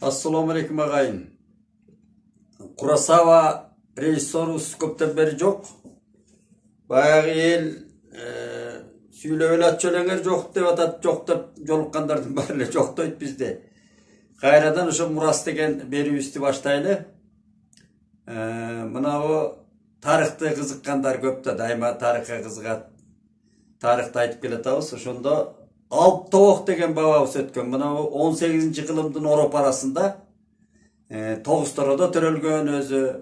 Assalamu alaikum agayın. Kurosawa rejissörüs köpten beri jok. Bayağı el süylöbeli atçölenger jok dep atat, jok dep jolukkandardyň bari jok doýt bizde. Gaýradan uşo Muras degen beribizdi baştaýly. Mına o tarıhta kızıkkandar köpte, daima tarıhka kızıgat. Tarıhta aytıp keletabız. Oşonda Alp Toğuk degen bababız ötken. Mına o 18. kılımdın Orop arasında Toğustoro'da törölgön özü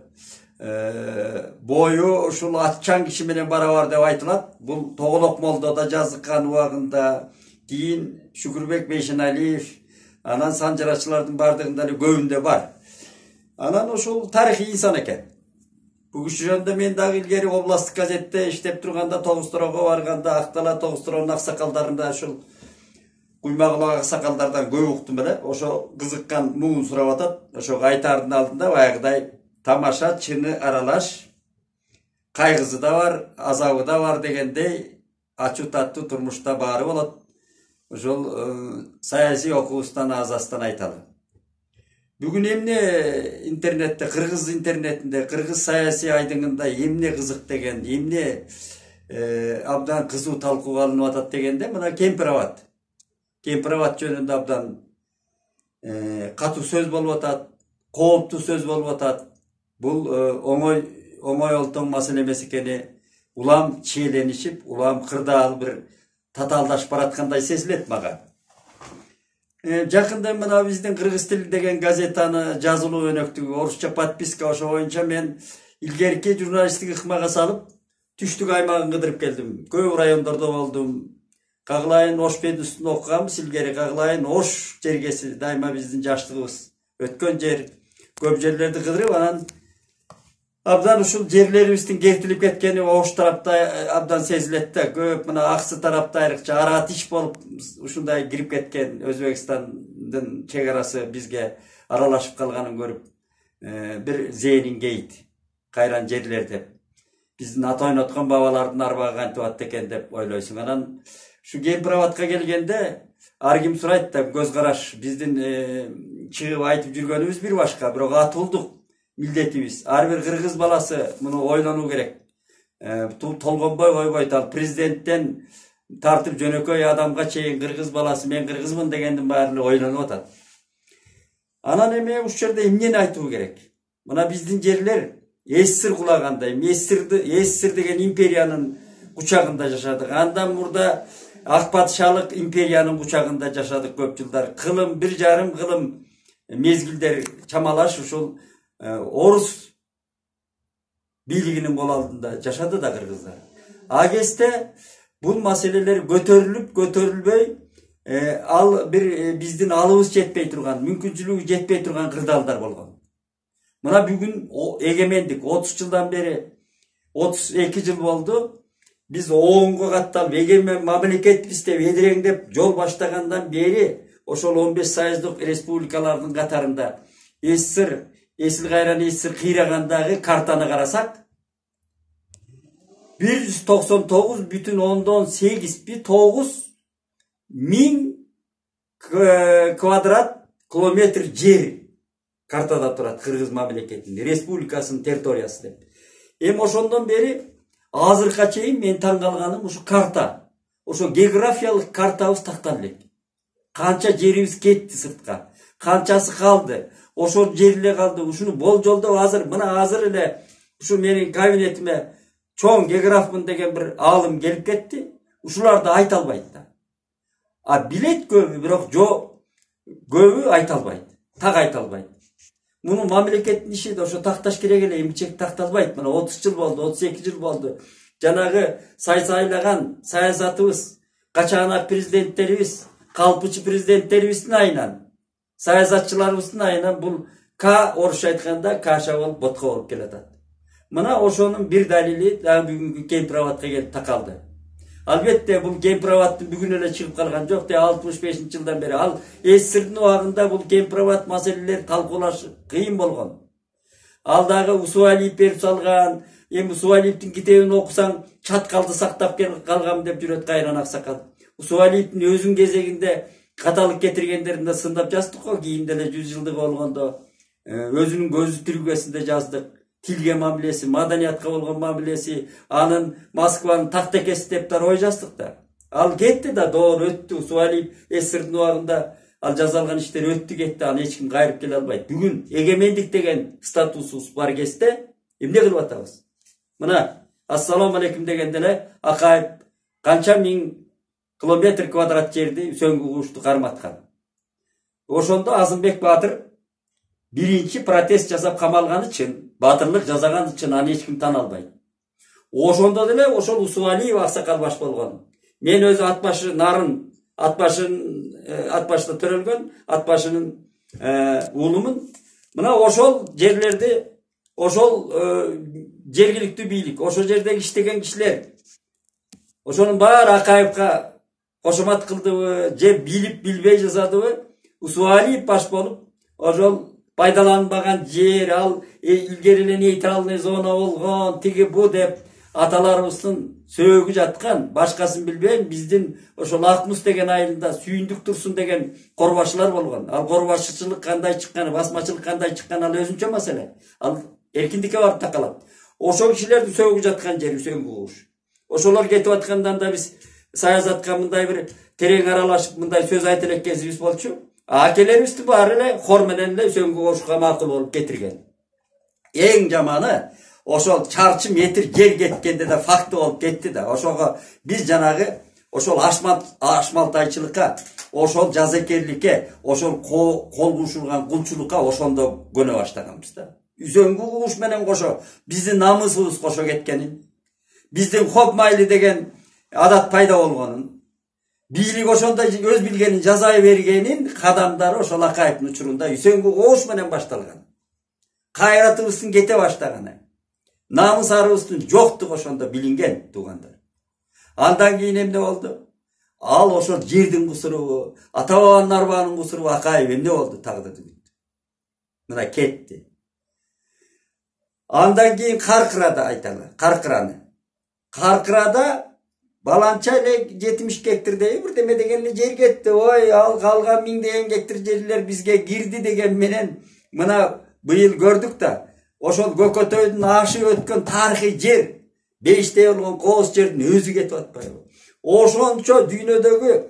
boyu uşul atçan kişi menen barabar dep aytylat. Bul Toğulok Molda'da жазыккан убагында keyin Şükürbek Beşenaliyev anan sanjaraçılardın bardığında göğünde var. Anan oşul tarihi insan eken. Bu kişilerde men dagı ilgeri oblastlık gazette işlep turganda Toğustoro'ga barganda Aktala Toğustoro'nun aksakaldarında şul Kuymagılı aksakaldardan göğü uktum bile. Oşo kızıkkan muğun surap atat. Oşo aytardın altında bayagıday tamaşa, çını aralaş, kaygısı da var, azabı da var degende açı tatlı turmuşta bari olat. Oşol sayasi okubustan azastan aytalı. Bugün emne internette, Kırgız internetinde, Kırgız sayasi aydınında emne kızık degen, emne abdan kızı talkıga alınıp atat degende mına Kempiravat. Kempiravat jönünde abdan katı söz bolup atat, kooptu söz bolup atat. Bul oňoý oltoň masale emes ekeni ulam çiğlenişip, ulam kırdaal bir tataldaş baratkanday sezilet maga. Jakында mına bizdin Kırgız tili degen gazetany жазылуу önöktügi, orusça подписка ошо боюnça men ilgerki jurnalistlik ыкмага salıp Түштүк аймагын kıdırıp geldim. Көп rayondorda boldum. Kagılayın Oş Bedüsü'nü okugam, silgeri Kagılayın Oş jergesi daima bizdin jaşlığыбыз. Ötkön jer, köp jerlerdi kıdırıp anan abdan uşul jerleribizin gertilip ketkeni Oş tarapta abdan seziletde. Köp mına Aksı tarapta ayrıkça arat iş bolup uşunday girip ketken Özbekistandın çegarası bizge aralaşıp kalganын görüp bir zeynin geyit. Kayran jerlerde. Bizdin ata oynatkan babalardın arbaga kantip atты eken dep oyloysun. Anan şu Kempiravatka gelgende argim surayt da göz karaş bizdin çıgıp aytıp жүрgönübüz bir başka. Birok atıldık milletimiz. Ar bir Kırgız balası bunu oylanu gerek. Tolgonboy Oyboytal prezidentten tartıp jönököy adamga çeyin Kırgız balası men Kırgızmın degendin bari oylanu atat. Anan eme uş jerde emneni aytуу gerek. Mına bizdin jerler Esir kulaganday. Esir degen imperiyanın kuchagında yaşadık. Andan burada Akpatşalık imperiyanın kuchagında yaşadık köp yıllar. Kılım, 1,5 kılım mezgilder çamalaş uşul Orus biliginin kol altında yaşadı da Kırgızlar. Ageste bu meseleler götörülböy bizdin alыбыз жетпей turgan, mümkünçülüğü жетпей turgan kırdallar bolgan. Mına bugün egemendik 30 yıldan beri 32 yıl oldu. Biz oğunga kattal egemen mamleket dep edireňdep yol başlagandan beri oşol 15 sayızlık respublikalardın katarında Esil Gayran Esir kıyragandagı kartany karasak 199,8 min kvadrat kilometr yer kartada turat Kırgız mamleketinde, respublikasının territoriyası dep. Em oşondan beri azırka çeyin men taң kalganym uşu karta. Oşo geografiялык kartabız taktan elek. Kança jerimiz ketti sırtka. Kançası kaldı. Oşo jerle kaldı. Uşunu boljoldop azır, mına azır ele uşu menin kabinetime çoğun geografmın degen bir alım gelip ketti. Uşular da ayta albayt da. Bilet köbü birok köbü ayta albayt. Tak ayta albayt. Bunu mamleketin işi de oşo taktaş kerek ele emçek taktalbayt. Mına 30 yıl boldu, 32 yıl boldu. Janagı saylagan sayasatыбыз, kaçağına prezidentlerimiz, kalpıcı prezidentlerimizin aynan, sayasatçılarımızın aynan bul oruşa aytkanda kaşa bolup botka bolup kelatat. Mına oşonun bir dalili daha bugünkü Kempiravatka gelip takaldı. Albatta bu Kempiravat'ın bugün ele çıkıp kalgan yok de 65. yıldan beri al Esir'in oğağında bu Kempiravat meseleleri talkulaş kıyın bolgan. Aldağı Usualiyip berip salgan, Usualiyip'tin kitebini okusan çat kaldı saktap kalgam dep jüret Gayran aksakal. Usualiyip'in özün gezeginde каталык кетиргендерин да сындап жаздык го. Кийинде эле 100 жылдык болгондо өзүнүн көзү тирүүгөсүндө жаздык. Тилге мамилеси, маданиятка болгон мамилеси, анын Москванын тактекеси деп да ой жаздык да. Ал кетти да, доор өттү. Усубалиев СССРдин убагында ал жаза алган иштер өттү кетти. Аны эч ким кайрып келе албайт. Бүгүн эгемендик деген статусубуз бар кезде эмне кылып атабыз? Мына ассаламу алейкум дегенде эле Акаев канча миң километр квадрат жерди Үсөнгү куушту карматкан. Ошондо Азымбек Баатыр биринчи протест жасап камалганы чын, батырлык жасаганы чын, аны эч ким тана албайт. Ошондо деле ошол Усубалиев аксакал баш болгон. Мен өзү ат башы нарын, ат башта төрөлгөн, ат башынын уулумун. Мына ошол жерлерди, ошол жергиликтүү бийлик, ошол жердеги иштеген кишилер, ошонун баары Акаевка кошомат кылдыбы, же билип билбей жасадыбы? Усубалиев баш болуп, ошол пайдаланбаган жер, ал илгери эле нейтралный зона болгон, тиги бу деп аталарыбыздын сөөгү жаткан, башкасын билбейм, биздин ошол Акмус деген айылында Сүйүндүк Турсун деген корбашчылар болгон. Ал корбашчылык кандай чыкканы, басмачылык кандай чыкканы ал өзүнчө маселе. Ал эркиндикке барып такалат. Ошол кишилердин сөөгү жаткан жери Үсөнгү кууш. Ошолор кетип аткандан да биз саясатка мындай бир терең аралашып, мындай сөз айта элеккенбиз болчу. Акелерибизди баары эле хор менен эле Үсөнгү куушка макул болуп кетирген. Эң жаманы ошол чарчы метр жер кеткенде да факты болуп кетти да. Ошого биз жанагы ошол ашмалтайчылыкка, ошол жазакерликке, ошол кол кушулган кулчулукка ошондо көнө баштаганбыз да. Үсөнгү кууш менен кошо биздин намысыбыз кошо кеткенин, биздин хоп майлы деген адат пайда болгонун, бийлик ошондо өз билгенин жазай бергенин кадамдары ошол Акаевдин учурунда Үсөнгү кууш менен башталган. Кайратыбыздын кете баштаганы, намыс арыбыздын жоктугу ошондо билинген, туугандар. Андан кийин эмне болду? Ал ошол жердин кусурубу, ата бабанын арбанын кусурубу? Акаев эмне болду? Тагдырды бүттү. Мына кетти. Андан кийин Каркырада айталы, Каркырада баланча эле 70 гектардай бирдеме деген эле жер кетти. Ой, ал калган 1000 деген гектар жерлер бизге кирди деген менен мына быйыл көрдүк да. Ошол Көкөтөйдүн ашып өткөн тарыхый жер, бештей болгон кооз жердин өзү кетип атпайбы? Ошончо дүйнөдөгү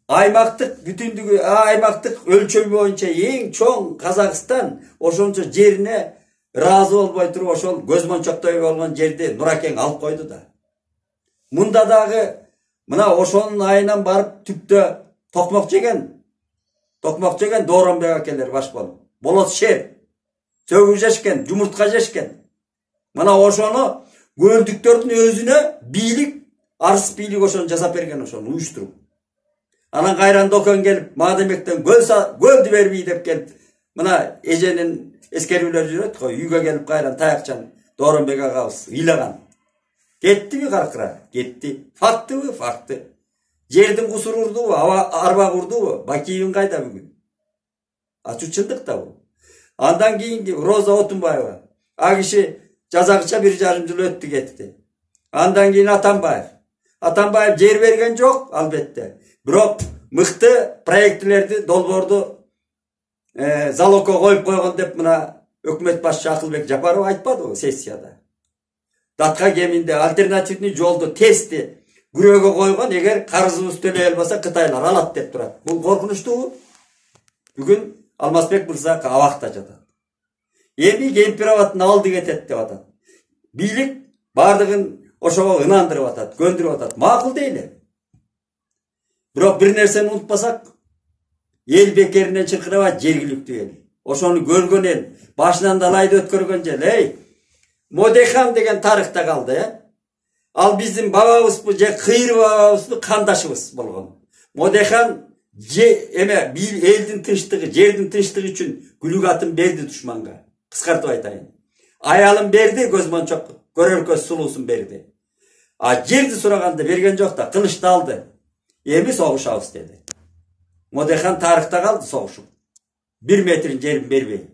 аймактык бүтүндүгү, аймактык өлчөмү боюнча эң чоң Казакстан ошончо жерине разы болбой туруп ошол көзмончоктой болгон жерди Нуракең алып койду да. Мында дагы мына ошонун айынан барып түптө токмок жеген Дооронбек акелер баш болуп, болот шер сөгүп жешкен, жумуртка жешкен. Мына ошону көлдүктөрдүн өзүнө бийлик, арыс бийлик ошону жасап берген, ошону уюштуруп. Анан кайран Докөн келип, Маадамбектен көлдү бербей деп келип, мына эженин эскерүүлөр жүрөт го, үйгө келип кайран таякчан Дооронбек агабыз ыйлаган. Кеттиби Каркыра? Кетти. Фактыбы? Факты. Жердин кусуру урдубу? Арба урдубу? Бакиевин кайда бүгүн? Ачуу чындык да бул. Андан кийинки Роза Отунбаева. А киши жазагыча 1,5 жыл өттү кетти. Андан кийин Атамбаев жер берген жок, албетте. Бирок мыкты проектлерди, долбоорду залогко коюп койгон деп мына өкмөт башчы Акылбек Жапаров айтпадыбы сессияда? Датка кеминде альтернативный жолду тести күрөөгө койгон, эгер карызыбыз төлөй албаса Кытайлар алат деп турат. Бул коркунучтуу. Бүгүн Алмазбек мырза абакта жатат. Эми Кемпироватын алды кетет деп атат. Бийлик бардыгын ошого ынандырып атат, көндүрүп атат. Макул дейли. Бирок бир нерсени унутпасак, эл бекеринен чыркырабайт, жергиликтүү эл. Ошону көргөн эл, башынан далайды өткөргөн эл. Модехан деген тарыхта калды, Ал биздин бабабызбы же кыйыр бабабызбы кандашыбыз болгон. Модехан элдин тынчтыгы, жердин тынчтыгы үчүн күлүк атын берди душманга. Кыскартып айтайын. Аялын берди, көзмончок, көрөр көз сулуусун берди. А жерди сураганда берген жок да, кылычты алды. Эми согушабыз деди. Модехан тарыхта калды согушуп. 1 метрин жерин бербей.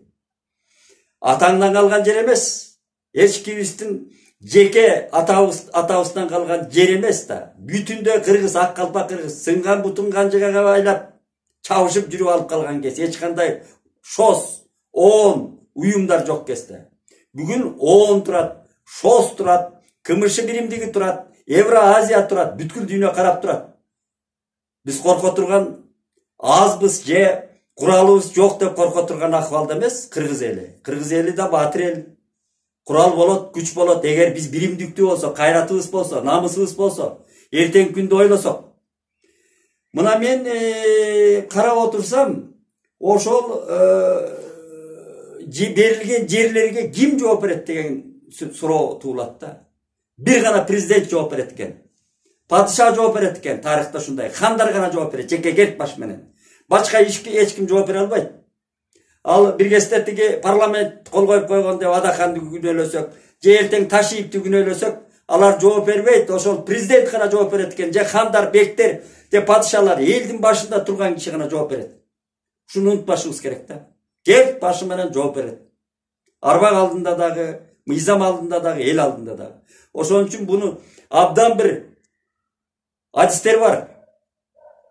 Атаңдан калган жер эмес. Эч кимиздин жеке атабыздан калган жер эмес да. Бүтүндө кыргыз, ак калпак кыргыз сынган бутун канжыгага байлап чабышып жүрүп алып калган кез. Эч кандай ШОС, ООН уюмдар жок кезде. Бүгүн ООН турат, ШОС турат, КМШ биримдиги турат, Евроазия турат, бүткүл дүйнө карап турат. Биз корко турган азбыз же куралыбыз жок деп корко турган акыбалда эмес кыргыз эли. Кыргыз эли да батыр эл. Курал болот, күч болот. Эгер биз биримдиктүү болсо, кайратыбыз болсо, намысыбыз болсо, эртең күндү ойлосок. Мына мен карап отурсам, ошол берилген жерлерге ким жооп берет деген суроо туулат да. Бир гана президент жооп берет экен. Падыша жооп берет экен, тарыхта ушундай. Хандар гана жооп берет, жеке керт баш менен. Башка эч ким жооп бере албайт. Ал бир кезде тиги парламент кол коюп койгон деп Адаханды күнөөлөсөк, же эртең Ташиевди күнөөлөсөк, алар жооп бербейт. Ошол президент гана жооп берет экен, же хандар, бектер, же падышалар, элдин башында турган киши гана жооп берет. Ушуну унутпашыбыз керек да. Керт башы менен жооп берет. Арбак алдында дагы, мыйзам алдында дагы, эл алдында дагы. Ошон үчүн буну абдан бир адистер бар.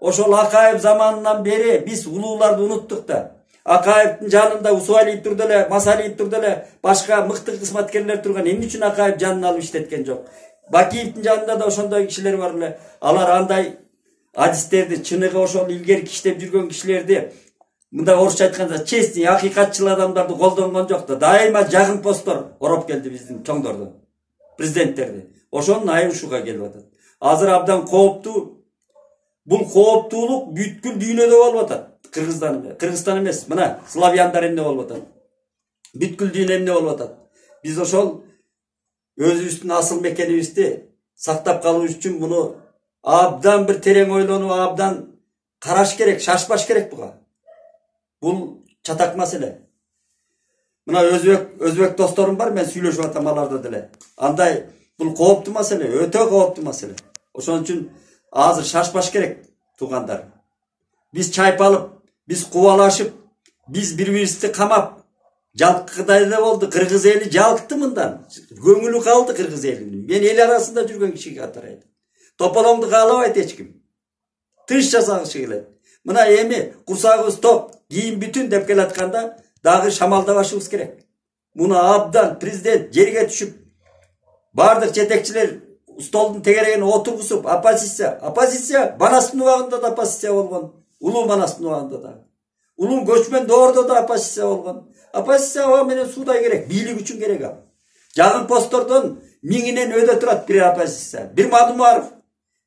Ошол Акаев заманынан бери биз улууларды унуттук да. Акаевдин жанында Усуалиев турду эле, Масалиев турду эле, башка мыкты кызматкерлер турган. Эмне үчүн Акаев жанын алып иштеткен жок? Бакиевдин жанында да ошондой кишилер бар эле. Алар андай адистерди, чыныгы ошол илгерки иштеп жүргөн кишилерди, мындай орусча айтканда, честный, акыйкатчыл адамдарды колдонгон жок да. Дайыма жагын посттор ороп келди биздин чоңдорду, президенттерди. Ошонун айы ушуга келип атат. Азыр абдан кооптуу. Бул кооптуулук бүткүл дүйнөдө болуп атат. Кыргызстан эмес, мына славяндар эмне болуп атат. Бүткүл дүйнө эмне болуп атат. Биз ошол өзүбүздүн асыл мекенибизди сактап калуу үчүн муну абдан бир терең ойлонуп, абдан караш керек, шашпаш керек буга. Бул чатак маселе. Мына өзбек досторум бар, мен сүйлөшүп атам аларда деле. Андай бул кооптуу маселе, өтө кооптуу маселе. Ошон үчүн азыр шашпаш керек, туугандар. Биз чайпалып, биз кубалашып, биз бири-бирибизди камап, жалкыдай эле болду. Кыргыз эли жалкты мындан. Көңүлү калды кыргыз элинин. Мен эл арасында жүргөн кишиге катар тополоңду каалабайт эч ким. Тыш жасагысы келет. Мына эми курсагыбыз топ, кийин бүтүн деп келатканда дагы шамалдабашыбыз керек. Муну абдан президент жерге түшүп, бардык жетекчилер столдун тегерегине отургусуп, оппозиция Банастын убагында да оппозиция болгон. Улуу Банастын убагында да. Улуу көчмөн доордо да оппозиция болгон. Оппозиция ага менен суудай керек, бийлик үчүн керек ал. Жагын посттордон миңинен өйдө турат бир оппозиция. Бир Мадумаров,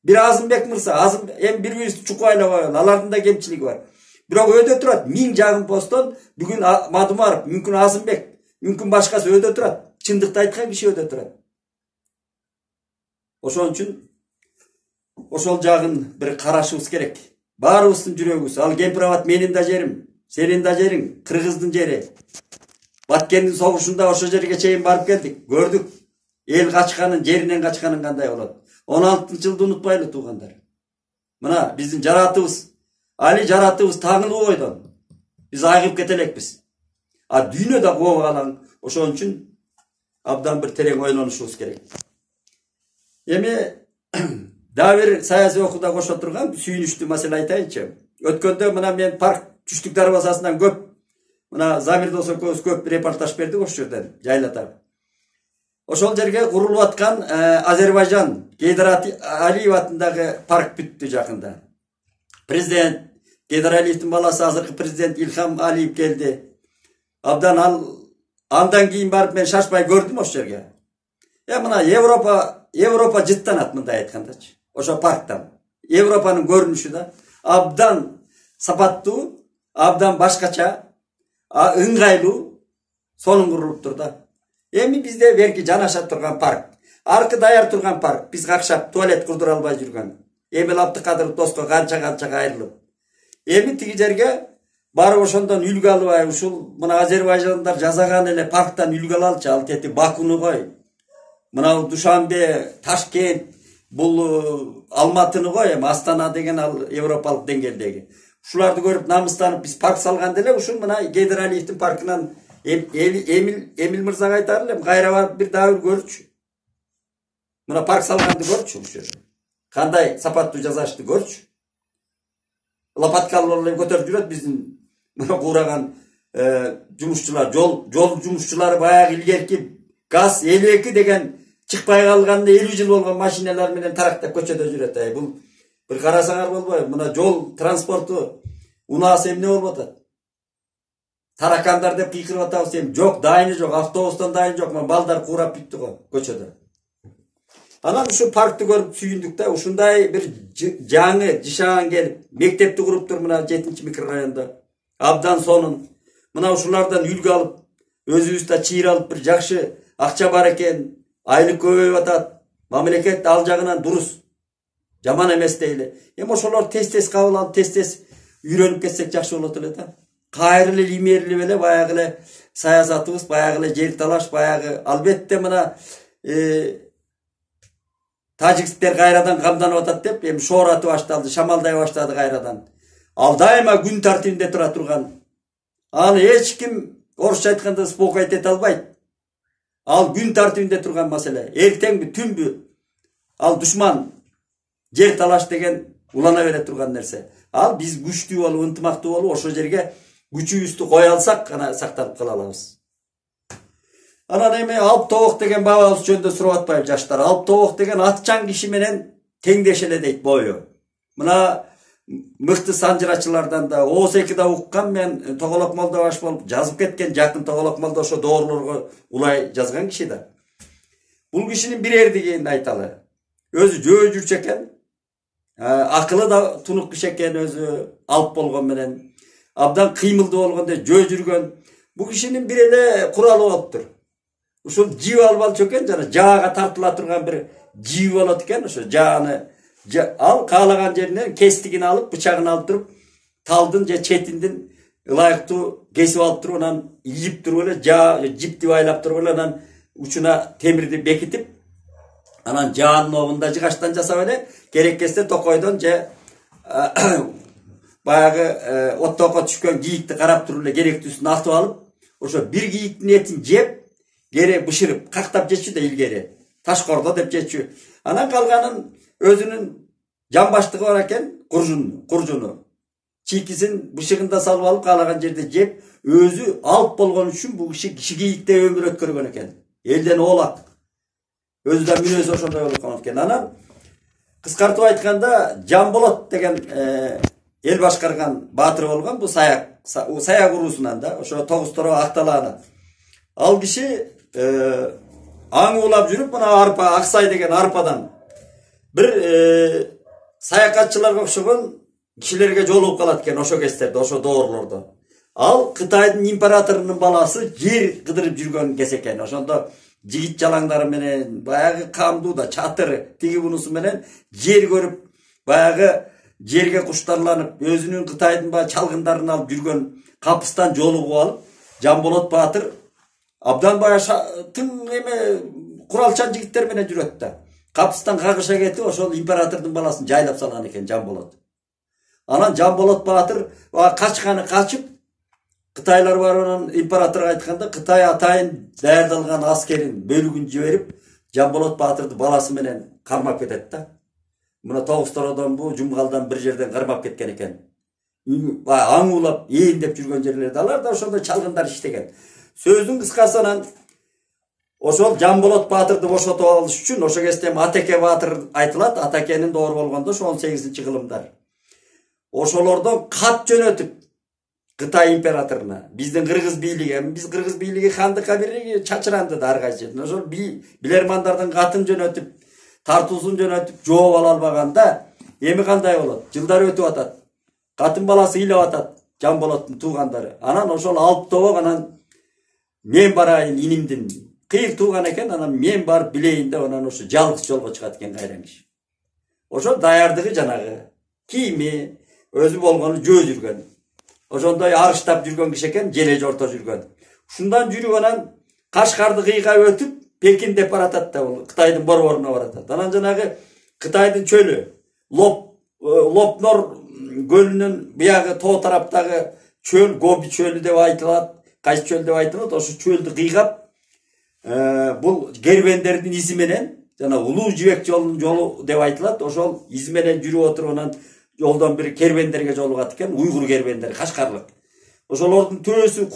бир Азымбек Мырза, эми бири-бирибизди чукайлап койгон, алардын да кемчилиги бар. Бирок өйдө турат, миң жагын посттон бүгүн Мадумаров, мүмкүн Азымбек, мүмкүн башкасы өйдө турат. Чындыкты айткан киши өйдө турат. Ошон үчүн ошол жагын бир карашыбыз керек. Баарыбыздын жүрөгүбүз, ал Кемпирабад менин да жерим, сенин да жериң, кыргыздын жери. Баткендин согушунда ошол жерге чейин барып келдик, көрдүк. Эл качканын, жеринен качканын кандай болот. 16-жылды унутпайлы туугандар. Мына биздин жаратыбыз, али жаратыбыз таңылуу койдон. Биз айгып кетелекпиз. А дүйнө да коо калаң. Ошон үчүн абдан бир терең ойлонушубуз керек. Эми дагы бир саясий окууда кошо турган сүйүнүчтүү маселе айтайынчы. Өткөндө мына мен парк түштүк дарбазасынан көп, мына Замир дос экөөбүз көп репортаж бердик ошол жерден, жайлата. Ошол жерге курулуп аткан Азербайжан Гейдар Алиев атындагы парк бүттү жакында. Президент Гейдар Алиевдин баласы азыркы президент Илхам Алиев келди. Абдан андан кийин барып мен шашпай көрдүм ошол жерге. Мына Европа жыттанат мындай айткандачы. Ошо парктан. Европанын көрүнүшү да абдан сапаттуу, абдан башкача, ыңгайлуу, сонун курулуптур да. Эми бизде берки жанаша турган парк, аркы даяр турган парк, биз какшап туалет курдура албай жүргөн. Эми Абдыкадыров доско канча кайрылып. Эми тиги жерге барып ошондон үлгү албай, ушул мына Азербайжандар жасаган эле парктан үлгү алалчы, ал тети Бакуну кой. Мына Душанбе, Ташкент, бул Алматыны кой, эми Астана деген ал европалык деңгээлдеги. Ушуларды көрүп намыстанып биз парк салганда эле ушул мына Гейдар Алиевдин паркынан Эмил Мырзага айтар элем, кайра барып бир дагы көрчү. Mına park salганды көрчү ушул жерде. Кандай сапаттуу жасашты көрчү. Лопаткалар көтөрүп жүрөт биздин мына кураган жумушчулар, жол жумушчулары баягы илгерки газ 52 деген чыкпай калганда 50 жыл болгон машиналар менен тарактап көчөдө жүрөт. Бул бир карасаңар болбойбу? Мына жол транспорту унаасы эмне болуп атат? Таракандар деп кыйкырып атабыз эми. Жок, дайыны жок, автобустан дайын жок. Мына балдар курап бүттү го көчөдө. Анан ушу паркты көрүп сүйүндүк да, ушундай бир жаңы жишаан келип, мектепти куруптур мына 7-чи микрорайондо. Абдан сонун. Мына ушулардан үлгү алып, өзүбүздө чыйыр алып бир жакшы акча бар экен, айлык көбөйүп атат. Мамлекет ал жагынан дурус. Жаман эмес дейли. Эми ошолор тез кабыл алып, тез үйрөнүп кетсек жакшы болот эле да. Кайры эле имерип эле баягы эле саясатыбыз, баягы эле жер талаш, баягы албетте мына тажикстер кайрадан камданып атат деп, эми шоораты башталды, шамалдай баштады кайрадан. Ал дайыма күн тартибинде тура турган. Аны эч ким орусча айтканда спокойт эте албайт. Ал күн тартибинде турган маселе. Эртеңби, түнбү ал душман жер талаш деген улана бере турган нерсе. Ал биз күчтүү болуп, ынтымактуу болуп, ошол жерге күчүбүздү кое алсак гана сакталып кала алабыз. Анан эми Алп Тобок деген бабабыз жөнүндө сурап атпайбы жаштар? Алп Тобок деген атчан киши менен теңдеш эле дейт бою. Мына мыкты санжырачылардан да О2да уккан, мен Тоголок Молдобаш болуп жазып кеткен, жакын Тоголок Молдо ошо доорлорго улай жазган киши да. Бул кишинин бир эрдигин айталы. Өзү жөө жүрчү экен. Акылы да тунук киши экен, өзү алып болгон менен. Абдан кыймылдуу болгондо жөө жүргөн. Бул кишинин бир эле куралы болуптур. Ушул жип алып алчу экен, жана жаага тартыла турган бир жип болот экен, ошо жааны ал каалаган жеринен кестигин алып, бычагын алып туруп, талдын же четиндин ылайыктуу кесип алып туруп, анан ийип туруп эле жипти байлап туруп эле, анан учуна темирди бекитип, анан жаанын обунда жыгачтан жасап эле, керек кезде токойдон же баягы оттоко түшкөн кийикти карап туруп эле керектүүсүн атып алып, ошо бир кийиктин этин жеп, кере бышырып, кактап жечү да илгери. Ташкордо деп жечү. Анан калганын өзүнүн жамбаштыгы бар экен, куржуну. Чийкисин бышыгында салып алып, каалаган жерде жеп, өзү алып болгон үчүн бул киши кийикте өмүр өткөргөн экен. Элден оолак. Өзү да мүнөзү ошондой болуп калган экен. Анан кыскартып айтканда Жамболот деген эл башкарган баатыр болгон, бул саяк уруусунан да, ошо Тогусторо Акталаана. Ал киши аң улап жүрүп, мына арпа, Аксай деген арпадан бир саякатчыларга окшогон кишилерге жолугуп калат экен ошо кездерде, ошо доорлордо. Ал Кытайдын императорунун баласы жер кыдырып жүргөн кез экен. Ошондо жигит жалаңдары менен, баягы камдуу да чатыр тиги бунусу менен жер көрүп, баягы жерге куштарланып, өзүнүн Кытайдын баягы чалгындарын алып жүргөн капыстан жолугуп алып, Жамболот баатыр абдан баягы тың эме куралчан жигиттер менен жүрөт да. Капыстан кагыша кетип, ошол императордун баласын жайлап салган экен Жамболот. Анан Жамболот баатыр качканы качып, Кытайлар бар, анан императорго айтканда, Кытай атайын даярдалган аскерин бөлүгүн жиберип, Жамболот баатырды баласы менен кармап кетет да. Мына Тогустородон бу Жумгалдан бир жерден кармап кеткен экен. Аң улап, ээндеп жүргөн жерлерде алар да ошондой чалгындар иштеген. Сөздүн кыскасы, анан ошол Жамболот баатырды бошотуп алыш үчүн ошо кезде Атеке баатыр айтылат. Атекенин доор болгондо 18-чи кылымдар. Ошолордон кат жөнөтүп Кытай императоруна, биздин кыргыз бийлиги, биз кыргыз бийлиги хандыкка бир чачыранды да ар кайсы. Ошол билермандардын катын жөнөтүп, тартуусун жөнөтүп жооп ала албаганда эми кандай болот? Жылдар өтүп атат. Катын баласы ыйлап атат, Жамболоттун туугандары. Анан ошол Алп Тобок, анан мен барайын инимдин. Кыйык тууган экен, анан мен барып билейин деп, анан ошо жалгыз жолго чыгат экен кайран киши. Ошо даярдыгы жанагы кийими, өзү болгону жөө жүргөн. Ошондой арыштап жүргөн киши экен, желе жорто жүргөн. Ушундан жүрүп анан Кашкарды кыйга өтүп, Пекин деп баратат да, бул Кытайдын борборуна баратат. Анан жанагы Кытайдын чөлү, Лопнор көлүнүн биягы тоо тараптагы чөл, Гоби чөлү деп айтылат, кайсы чөл деп айтылат, ошо чөлдү кыйгап, бул кербендердин изи менен жана улуу жибек жолунун жолу деп айтылат. Ошол из менен жүрүп отуруп анан жолдон бир кербендерге жолугат экен, уйгур кербендери, кашкарлык. Ошолордун төбөсү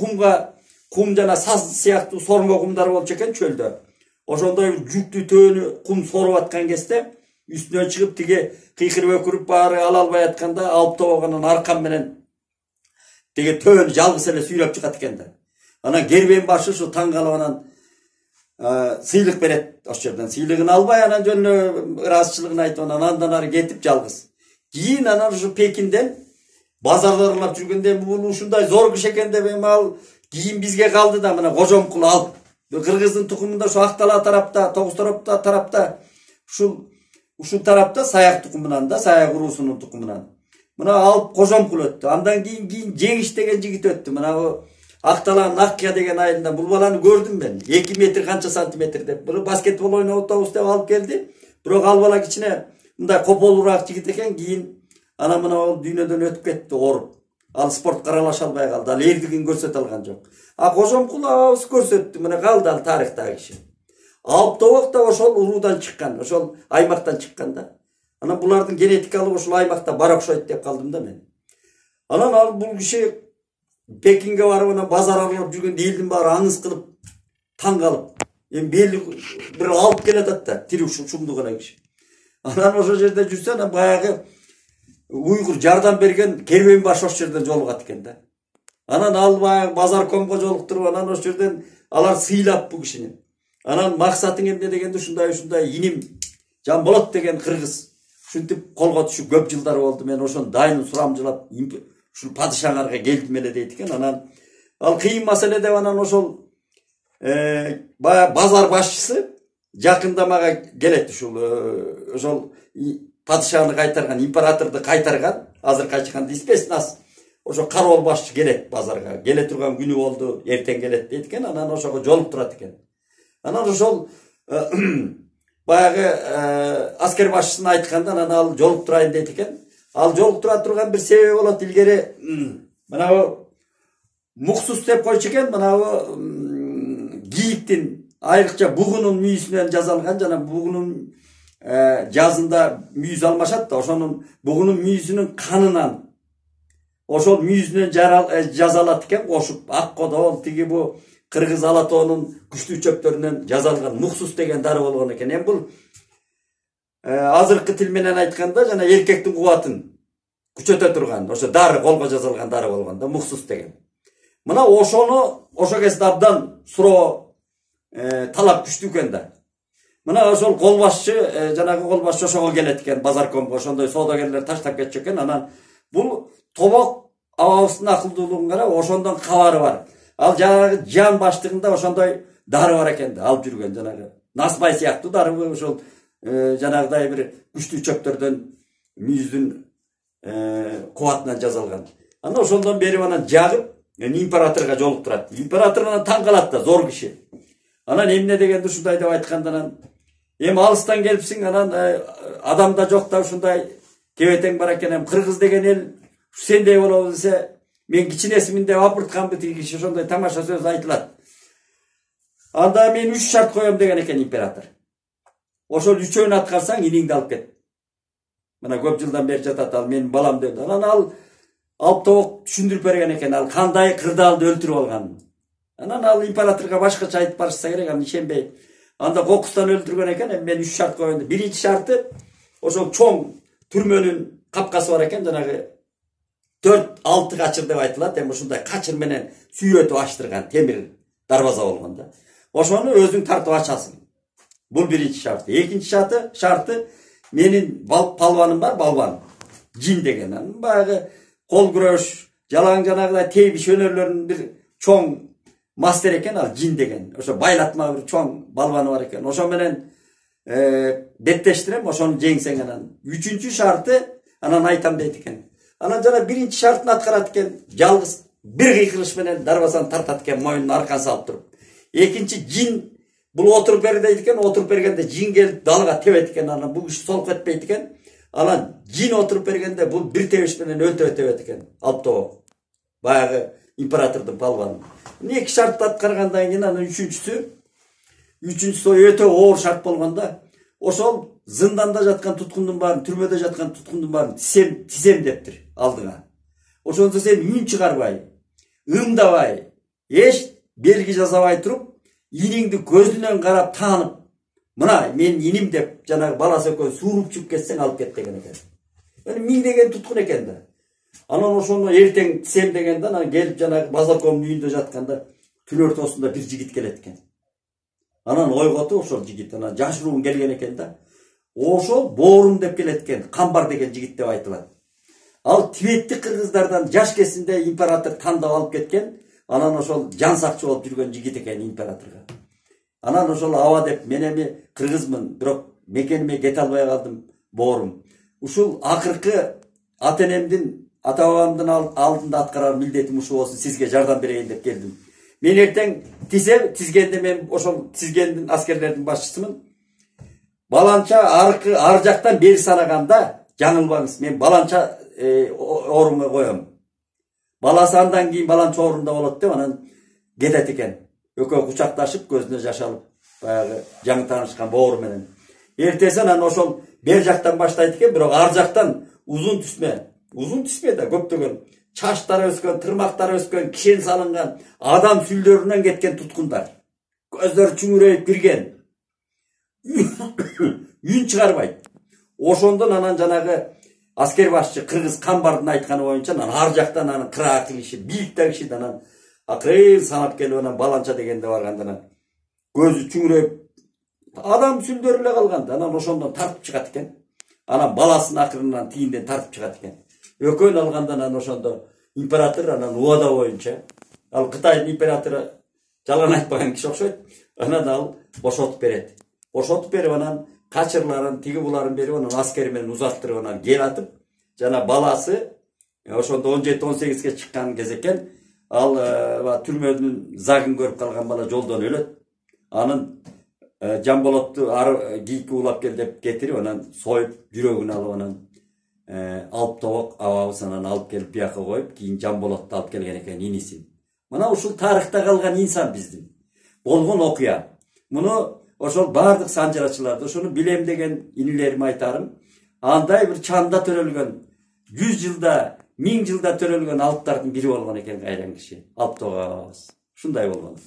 кум жана саз сыяктуу сормо кумдар болчу экен чөлдө. Ошондой жүктүү төөнү кум соруп аткан кезде үстүнө чыгып тиги кыйкырып өкүрүп баары ала албай атканда алып тобогонун аркан менен тиги төөнү жалгыз эле сүйрөп чыгат экен да. Анан кербен башы ушу таң калып анан сыйлык берет. Ошол жерден сыйлыгын албай анан жөн ыраазычылыгын айтып андан ары кетип жалгыз. Кийин анан ушу Пекинден базарда аралап жүргөндө бул ушундай зор киши экен деп ал кийин бизге калды да мына Кожомкул алып. Кыргыздын тукумунда ушу Актала тарапта, Тогуз тарапта ушул тарапта Саяк тукумунан да, Саяк уруусунун тукумунан. Мына алып Кожомкул өттү. Андан кийин Жеңиш деген жигит өттү. Мына Акталанын Аккия деген айылында бул баланы көрдүм мен. 2 метр канча сантиметр деп. Бул баскетбол ойнотобуз деп алып келди. Бирок ал бала кичине мындай кополуураак жигит экен. Кийин анан мына ол дүйнөдөн өтүп кетти ооруп. Ал спортко аралаша албай калды. Ал эрдигин көрсөтө алган жок. Кожомкул абыз көрсөттү. Мына калды ал тарыхтагы киши. Алып тобок да ошол уруудан чыккан, ошол аймактан чыккан да. Анан булардын генетикалык ошол аймакта бар окшойт деп калдым да мен. Анан ал бул киши Пекинге барып анан базар аралап жүргөндө элдин баары аңыз кылып, таң калып, эми бели бир алып келатат да, тирүү шумдук эле киши. Анан ошол жерде жүрсө, анан баягы уйгур жардам берген кербен баш ошол жерден жолугат экен да. Анан ал баягы базаркомго жолуктуруп, анан ошол жерден алар сыйлап бул кишини. Анан максатың эмне дегенде ушундай иним Жамболот деген кыргыз ушинтип колго түшүп көп жылдар болду. Мен ошон дайын сурамжылап ушул падышаңарга келдим эле дейт экен. Анан ал кыйын маселе деп анан ошол базар башчысы жакында мага келет ошол падышаны кайтарган, императорду кайтарган, азыркы айтканда спецназ ошо кароол башчы келет базарга. Келе турган күнү болду, эртең келет дейт экен. Анан ошого жолуктурат экен. Анан ошол баягы аскер башчысына айтканда анан ал жолуктурайын дейт экен. Ал жолуктура турган бир себеби болот. Илгери мынабу муксус деп койчу экен. Мынабу кийиктин айрыкча бугунун мүйүсүнөн жасалган, жана бугунун жазында мүйүз алмашат да, ошонун бугунун мүйүзүнүн канынан ошол мүйүзүнөн жасалат экен, кошуп ак кодол тиги бу кыргыз ала тоонун күчтүү чөптөрүнөн жасалган муксус деген дары болгон экен. Эми бул азыркы тил менен айтканда жана эркектин кубатын күчөтө турган ошо дары, колго жасалган дары болгон да, муксус деген. Мына ошону ошо кезде абдан суроо талап күчтүү экен да. Мына ошол колбашчы, жанагы колбашчы ошого келет экен, базаркомго. Ошондой соодагерлер таштап кетчү экен. Анан бул тобок абабыздын акылдуулугун карап, ошондон кабары бар. Ал жанагы жан баштыгында ошондой дары бар экен да, алып жүргөн жанагы насбай сыяктуу дарыбы, ошол жанагыдай бир күчтүү чөптөрдөн мүйүздүн кубатынан жасалган. Анан ошондон берип анан жагып императорго жолуктурат. Император анан таң калат да, зор киши. Анан эмне дегенде ушундай деп айтканда анан эми алыстан келипсиң, анан адамда жок да ушундай кебетең бар экен. Эми кыргыз деген эл сендей болобу десе, мен кичинесимин деп апыртканбы тиги киши, ошондой тамаша сөз айтылат. Анда мен 3 шарт коем деген экен император. Ошол үчөөнү аткарсаң иниңди алып кет. Мына көп жылдан бери жатат, ал менин балам деп. Анан ал алып тобок түшүндүрүп берген экен, ал кандай кырдаалды өлтүрүп алганын. Анан ал императорго башкача айтып барышса керек, аны ишенбейт. Анда кокустан өлтүргөн экен. Эми мен 3 шарт коем. Биринчи шарты ошол чоң түрмөнүн капкасы бар экен, жанагы 4-6 качыр деп айтылат. Эми ушундай качыр менен сүйөтүп ачтырган темир дарбаза болгон да. Ошону өзүң тартып ачасың. Бул биринчи шарты. Экинчи шарты менин палваным бар, балбан. Жин деген. Анын баягы кол күрөш, жалаң жанагыдай тийбиш өнөрлөрүнүн бир чоң мастер экен, ал жин деген. Ошо байлатма бир чоң балбаны бар экен. Ошо менен беттештирем, ошону жеңсең анан. Үчүнчү шарты анан айтам дейт экен. Анан жана биринчи шартын аткарат экен. Жалгыз бир кыйкылыш менен дарбазаны тартат экен, моюнун аркан салып туруп. Экинчи жин бул отуруп бер дейт экен. Отуруп бергенде жин келип далга тебет экен. Анан бул киши солук этпейт экен. Анан жин отуруп бергенде бул бир тебиш менен өлтүрөт тебет экен. Алып тобок. Баягы императордун палваны. Эки шартты аткаргандан кийин анан үчүнчүсү өтө оор шарт болгондо, ошол зынданда жаткан туткундун баарын, түрмөдө жаткан туткундун баарын тизем дептир алдыңа. Ошондо сен үн чыгарбай, ымдабай, эч белги жасабай туруп, иниңди көзүнөн карап таанып, мына мен иним деп жанагы баласы экөө сууруп чыгып кетсең алып кет деген экен. Миңдеген туткун экен да. Анан ошону эртең тизем дегенде анан келип жанагы Базаркомдун үйүндө жатканда түн ортосунда бир жигит келет экен. Анан ойготуп ошол жигит анан жашыруун келген экен да. Ошол Боорум деп келет экен, Камбар деген жигит деп айтылат. Ал Тибеттик кыргыздардан жаш кезинде император тандап алып кеткен, анан ошол жан сакчы болуп жүргөн жигит экен императорго. Анан ошол аба деп мен эми кыргызмын, бирок мекениме кете албай калдым, Боорум. Ушул акыркы ата-энемдин, ата-бабамдын алдында аткарар милдетим ушул болсун, сизге жардам берейин деп келдим. Мен эртең тизгенде мен ошол тизгендин аскерлердин башчысымын. Баланча ар жактан бери санаганда, жаңылбаңыз, мен баланча орунга коем. Баласы андан кийин баланча орунда болот деп анан кетет экен. Экөө кучакташып, көзүнө жаш алып, баягы жаңы таанышкан Боорум менен. Эртесен анан ошол бер жактан баштайт экен, бирок ар жактан узун түспө да көптөгөн чачтары өскөн, тырмактары өскөн, кишен салынган, адам сүлдөрүнөн кеткен туткундар. Көздөр чүңүрөйүп кирген. Үн чыгарбайт. Ошондон анан жанагы аскер башчы кыргыз Камбардын айтканы боюнча анан ар жактан анан кыраакы киши, бийиктеги киши анан акырын санап келип анан баланча дегенде барганда анан көзү чүңүрөйүп адам сүлдөрү эле калган. Анан ошондон тартып чыгат экен. Анан баласын акырынан тийинден тартып чыгат экен. Экөөнү алганда анан ошондо император анан убада боюнча, ал Кытайдын императору жалган айтпаган киши окшойт. Анан ал бошотуп берет. Бошотуп берип анан качырларын, тиги буларын берип анан аскери менен узаттырып анан кел атып, жана баласы ошондо 17-18ге чыккан кез экен. Ал түрмөдүн загын көрүп калган бала жолдон өлөт. Анын Жамболотту кийки улап кел деп кетирип анан союп, жүрөгүн алып анан алып тобок абабыз анан алып келип бияка коюп, кийин Жамболотту алып келген экен инисин. Мына ушул тарыхта калган инсан биздин. Болгон окуя. Муну ошол бардык санжарачыларды, ошону билем деген инилериме айтарым. Андай бир чанда төрөлгөн, 100 жылда, 1000 жылда төрөлгөн алыптардын бири болгон экен кайран киши. Алып тобок абабыз. Ушундай болгон.